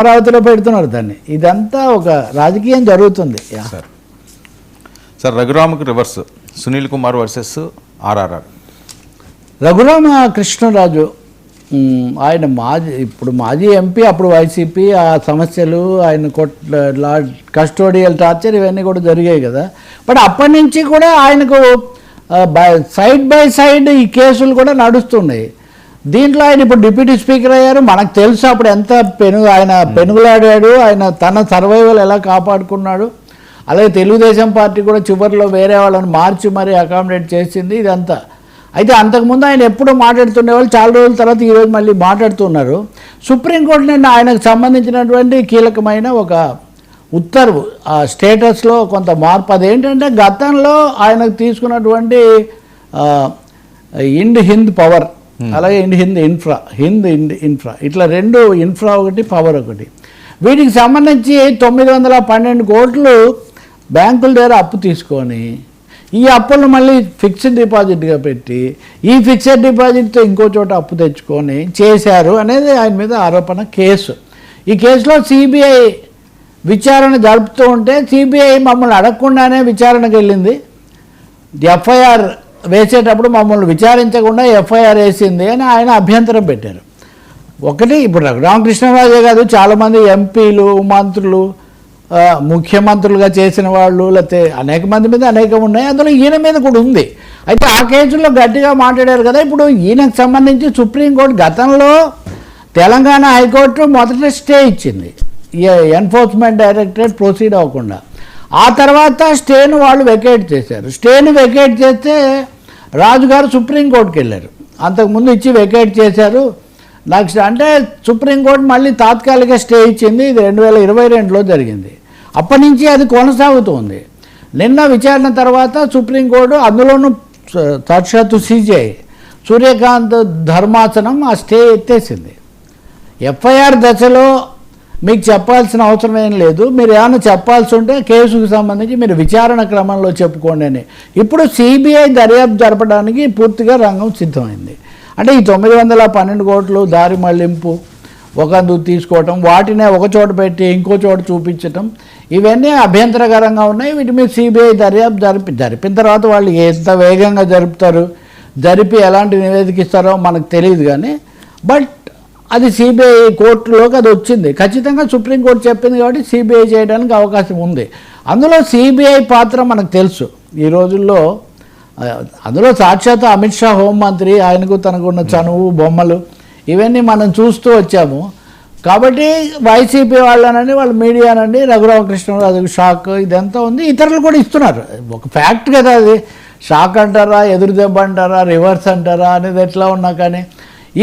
అమరావతిలో పెడుతున్నారు దాన్ని. ఇదంతా ఒక రాజకీయం జరుగుతుంది. సార్ రఘురామకు reverse Sunil Kumar versus RRR. Raghurama Krishnaraju ఆయన ఇప్పుడు మాజీ ఎంపీ, అప్పుడు వైసీపీ, ఆ సమస్యలు ఆయన కస్టోడియల్ టార్చర్ ఇవన్నీ కూడా జరిగాయి కదా. బట్ అప్పటి నుంచి కూడా ఆయనకు సైడ్ బై సైడ్ ఈ కేసులు కూడా నడుస్తున్నాయి. దీంట్లో ఆయన ఇప్పుడు డిప్యూటీ స్పీకర్ అయ్యారు. మనకు తెలుసు అప్పుడు ఎంత ఆయన పెనుగులాడాడు, ఆయన తన సర్వైవల్ ఎలా కాపాడుకున్నాడు. అలాగే తెలుగుదేశం పార్టీ కూడా చివరిలో వేరే వాళ్ళని మార్చి మరీ అకామిడేట్ చేసింది ఇదంతా. అయితే అంతకుముందు ఆయన ఎప్పుడూ మాట్లాడుతుండేవాళ్ళు, చాలా రోజుల తర్వాత ఈరోజు మళ్ళీ మాట్లాడుతున్నారు. సుప్రీంకోర్టు నిన్న ఆయనకు సంబంధించినటువంటి కీలకమైన ఒక ఉత్తర్వు, ఆ స్టేటస్లో కొంత మార్పు. అదేంటంటే గతంలో ఆయనకు తీసుకున్నటువంటి హింద్ పవర్, అలాగే హింద్ ఇన్ఫ్రా ఇట్లా రెండు, ఇన్ఫ్రా ఒకటి, పవర్ ఒకటి. వీటికి సంబంధించి 912 కోట్లు బ్యాంకుల దగ్గర అప్పు తీసుకొని ఈ అప్పులను మళ్ళీ ఫిక్స్డ్ డిపాజిట్గా పెట్టి ఈ ఫిక్స్డ్ డిపాజిట్తో ఇంకో చోట అప్పు తెచ్చుకొని చేశారు అనేది ఆయన మీద ఆరోపణ కేసు. ఈ కేసులో సిబిఐ విచారణ జరుపుతూ ఉంటే సిబిఐ మమ్మల్ని అడగకుండానే విచారణకు వెళ్ళింది. ఎఫ్ఐఆర్ వేసేటప్పుడు మమ్మల్ని విచారించకుండా ఎఫ్ఐఆర్ వేసింది అని ఆయన అభ్యంతరం పెట్టారు. ఒకటి, ఇప్పుడు రామకృష్ణరాజే కాదు, చాలామంది ఎంపీలు, మంత్రులు, ముఖ్యమంత్రులుగా చేసిన వాళ్ళు, లేకపోతే అనేక మంది మీద అనేకం ఉన్నాయి, అందులో ఈయన మీద కూడా ఉంది. అయితే ఆ కేసులో గట్టిగా మాట్లాడారు కదా. ఇప్పుడు ఈయనకు సంబంధించి సుప్రీంకోర్టు గతంలో తెలంగాణ హైకోర్టు మొదట స్టే ఇచ్చింది, ఎన్ఫోర్స్మెంట్ డైరెక్టరేట్ ప్రొసీడ్ అవ్వకుండా. ఆ తర్వాత స్టేను వాళ్ళు వెకేట్ చేశారు. స్టేను వెకేట్ చేస్తే రాజుగారు సుప్రీంకోర్టుకి వెళ్ళారు. అంతకుముందు ఇచ్చి వెకేట్ చేశారు. నెక్స్ట్ అంటే సుప్రీంకోర్టు మళ్ళీ తాత్కాలిక స్టే ఇచ్చింది. ఇది 2022లో జరిగింది. అప్పటి నుంచి అది కొనసాగుతుంది. నిన్న విచారణ తర్వాత సుప్రీంకోర్టు, అందులోనూ సాక్షాత్తు సిజే సూర్యకాంత్ ధర్మాసనం ఆ స్టే ఎత్తేసింది. ఎఫ్ఐఆర్ దశలో మీకు చెప్పాల్సిన అవసరం ఏం లేదు, మీరు ఏమైనా చెప్పాల్సి ఉంటే కేసుకు సంబంధించి మీరు విచారణ క్రమంలో చెప్పుకోండి అని. ఇప్పుడు సిబిఐ దర్యాప్తు జరపడానికి పూర్తిగా రంగం సిద్ధమైంది. అంటే ఈ 912 కోట్లు దారి మళ్లింపు, ఒకందుకు తీసుకోవటం, వాటినే ఒక చోట పెట్టి ఇంకో చోట చూపించటం, ఇవన్నీ అభ్యంతరకరంగా ఉన్నాయి. వీటి మీద సిబిఐ దర్యాప్తు జరిపిన తర్వాత వాళ్ళు ఎంత వేగంగా జరుపుతారు, జరిపి ఎలాంటి నివేదిక ఇస్తారో మనకు తెలియదు. కానీ బట్ అది సిబిఐ కోర్టులోకి అది వచ్చింది. ఖచ్చితంగా సుప్రీంకోర్టు చెప్పింది కాబట్టి సిబిఐ చేయడానికి అవకాశం ఉంది. అందులో సిబిఐ పాత్ర మనకు తెలుసు ఈ రోజుల్లో. అందులో సాక్షాత్ అమిత్ షా హోంమంత్రి, ఆయనకు తనకున్న చనువు, బొమ్మలు ఇవన్నీ మనం చూస్తూ వచ్చాము. కాబట్టి వైసీపీ వాళ్ళనండి, వాళ్ళ మీడియానండి, రఘురామకృష్ణరాజుకు షాక్ ఇదంతా ఉంది. ఇతరులు కూడా ఇస్తున్నారు. ఒక ఫ్యాక్ట్ కదా అది. షాక్ అంటారా, ఎదురు దెబ్బ అంటారా, రివర్స్ అంటారా అనేది ఎట్లా ఉన్నా కానీ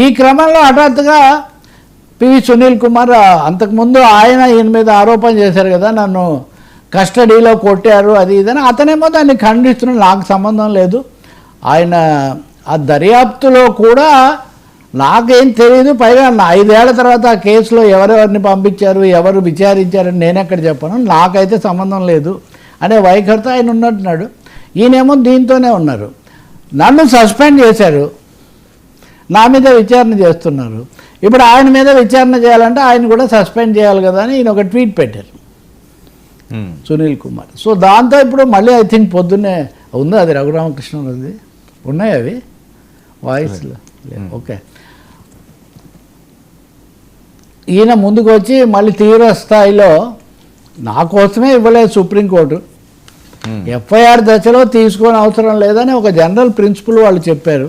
ఈ క్రమంలో హఠాత్తుగా పివి సునీల్ కుమార్, అంతకుముందు ఈయన మీద ఆరోపణ చేశారు కదా, నన్ను కస్టడీలో కొట్టారు అది ఇదని. అతనేమో దాన్ని ఖండిస్తున్నాడు, నాకు సంబంధం లేదు, ఆయన ఆ దర్యాప్తులో కూడా నాకేం తెలియదు, పైగా 5 ఏళ్ల తర్వాత ఆ కేసులో ఎవరెవరిని పంపించారు, ఎవరు విచారించారని నేనెక్కడ చెప్పాను, నాకైతే సంబంధం లేదు అనే వైఖరితో ఆయన ఉన్నట్టున్నాడు. ఈయనేమో దీంతోనే ఉన్నారు. నన్ను సస్పెండ్ చేశారు, నా మీద విచారణ చేస్తున్నారు. ఇప్పుడు ఆయన మీద విచారణ చేయాలంటే ఆయన కూడా సస్పెండ్ చేయాలి కదా అని ఈయన ఒక ట్వీట్ పెట్టారు సునీల్ కుమార్. సో దాంతో ఇప్పుడు మళ్ళీ ఐ థింక్ పొద్దున్నే ఉంది అది రఘురామకృష్ణరాజుది, ఉన్నాయి అవి వాయిస్లో. ఓకే, ఈయన ముందుకు వచ్చి మళ్ళీ తీవ్ర స్థాయిలో నా కోసమే ఇవ్వలేదు సుప్రీంకోర్టు, ఎఫ్ఐఆర్ దశలో తీసుకొని అవసరం లేదని ఒక జనరల్ ప్రిన్సిపల్ వాళ్ళు చెప్పారు.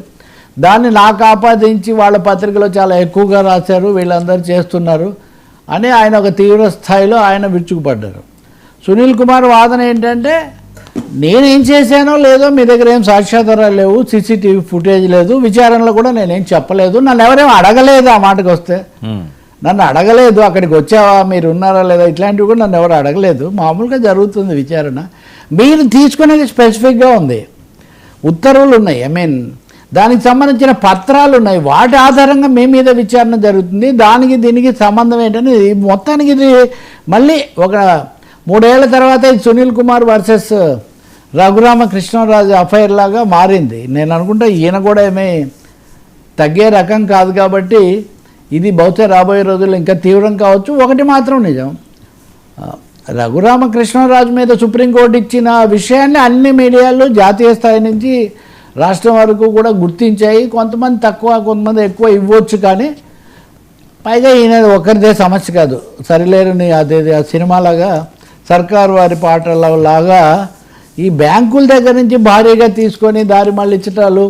దాన్ని నాకు ఆపాదించి వాళ్ళ పత్రికలో చాలా ఎక్కువగా రాశారు, వీళ్ళందరూ చేస్తున్నారు అని ఆయన ఒక తీవ్ర స్థాయిలో ఆయన విరుచుకుపడ్డారు. సునీల్ కుమార్ వాదన ఏంటంటే, నేనేం చేశానో లేదో మీ దగ్గర ఏం సాక్ష్యాధారాలు లేవు, సీసీటీవీ ఫుటేజ్ లేదు, విచారణలో కూడా నేనేం చెప్పలేదు, నన్ను ఎవరేం అడగలేదు. ఆ మాటకు వస్తే నన్ను అడగలేదు, అక్కడికి వచ్చావా, మీరు ఉన్నారా లేదా, ఇట్లాంటివి కూడా నన్ను ఎవరు అడగలేదు. మామూలుగా జరుగుతుంది విచారణ. మీరు తీసుకునేది స్పెసిఫిక్గా ఉంది, ఉత్తర్వులు ఉన్నాయి, దానికి సంబంధించిన పత్రాలు ఉన్నాయి, వాటి ఆధారంగా మీ మీద విచారణ జరుగుతుంది. దానికి దీనికి సంబంధం ఏంటని మొత్తానికి ఇది మళ్ళీ ఒక 3 ఏళ్ల తర్వాత ఇది సునీల్ కుమార్ వర్సెస్ రఘురామకృష్ణరాజు అఫైర్ లాగా మారింది. నేను అనుకుంటా ఈయన కూడా ఏమీ తగ్గే రకం కాదు కాబట్టి ఇది బహుశా రాబోయే రోజుల్లో ఇంకా తీవ్రం కావచ్చు. ఒకటి మాత్రం నిజం, రఘురామకృష్ణరాజు మీద సుప్రీంకోర్టు ఇచ్చిన విషయాన్ని అన్ని మీడియాలు జాతీయ స్థాయి నుంచి రాష్ట్రం వరకు కూడా గుర్తించాయి. కొంతమంది తక్కువ, కొంతమంది ఎక్కువ ఇవ్వచ్చు, కానీ పైగా ఈయన ఒకరిదే సమస్య కాదు. సరిలేరుని అదే ఆ సినిమాలాగా సర్కారు వారి పాటలలాగా ఈ బ్యాంకుల దగ్గర నుంచి భారీగా తీసుకొని దారి మళ్ళించటాలు.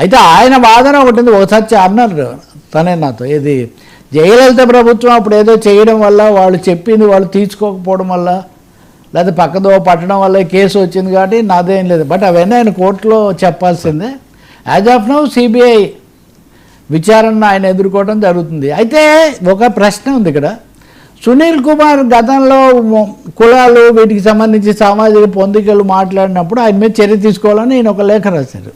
అయితే ఆయన వాదన ఒకటి ఉంది, ఒకసారి అన్నారు తనే నాతో, ఇది జయలలిత ప్రభుత్వం అప్పుడు ఏదో చేయడం వల్ల, వాళ్ళు చెప్పింది వాళ్ళు తీసుకోకపోవడం వల్ల, లేదా పక్కదో పట్టడం వల్ల కేసు వచ్చింది కాబట్టి నాదేం లేదు. బట్ అవన్నీ ఆయన కోర్టులో చెప్పాల్సిందే. యాజ్ ఆఫ్ నౌ సిబిఐ విచారణ ఆయన ఎదుర్కోవడం జరుగుతుంది. అయితే ఒక ప్రశ్న ఉంది ఇక్కడ. సునీల్ కుమార్ గతంలో కులాలు వీటికి సంబంధించి సామాజిక పొందికలు మాట్లాడినప్పుడు ఆయన మీద చర్య తీసుకోవాలని ఈయన ఒక లేఖ రాశారు.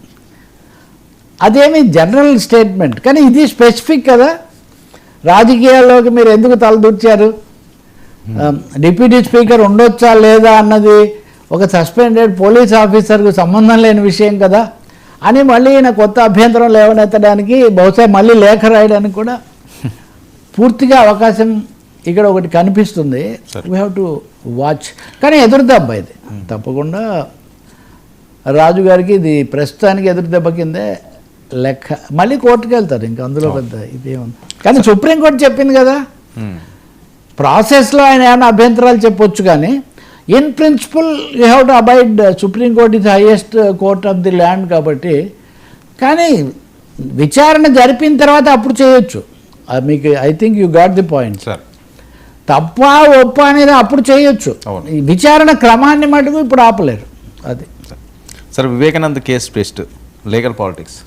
అదేమి జనరల్ స్టేట్మెంట్, కానీ ఇది స్పెసిఫిక్ కదా. రాజకీయాల్లోకి మీరు ఎందుకు తలదూర్చారు, డిప్యూటీ స్పీకర్ ఉండొచ్చా లేదా అన్నది ఒక సస్పెండెడ్ పోలీస్ ఆఫీసర్కు సంబంధం లేని విషయం కదా అని మళ్ళీ ఈయన కొత్త అభ్యంతరం లేవనెత్తడానికి, బహుశా మళ్ళీ లేఖ రాయడానికి కూడా పూర్తిగా అవకాశం ఇక్కడ ఒకటి కనిపిస్తుంది. We have to watch. కానీ ఎదురు దెబ్బ ఇది తప్పకుండా రాజు గారికి, ఇది ప్రస్తుతానికి ఎదురు దెబ్బ కిందే లెక్క. మళ్ళీ కోర్టుకు వెళ్తారు, ఇంకా అందులో పెద్ద ఇదేముంది. కానీ సుప్రీంకోర్టు చెప్పింది కదా, ప్రాసెస్లో ఆయన ఏమైనా అభ్యంతరాలు చెప్పొచ్చు, కానీ in principle you have to abide. Supreme court is highest court of the land కాబట్టి. కానీ విచారణ జరిపిన తర్వాత అప్పుడు చేయొచ్చు. మీకు I think you got the point sir. తప్ప ఒప్ప అనేది అప్పుడు చేయొచ్చు, ఈ విచారణ క్రమాన్ని మటుకు ఇప్పుడు ఆపలేరు. అది sir Vivekanand case test legal politics.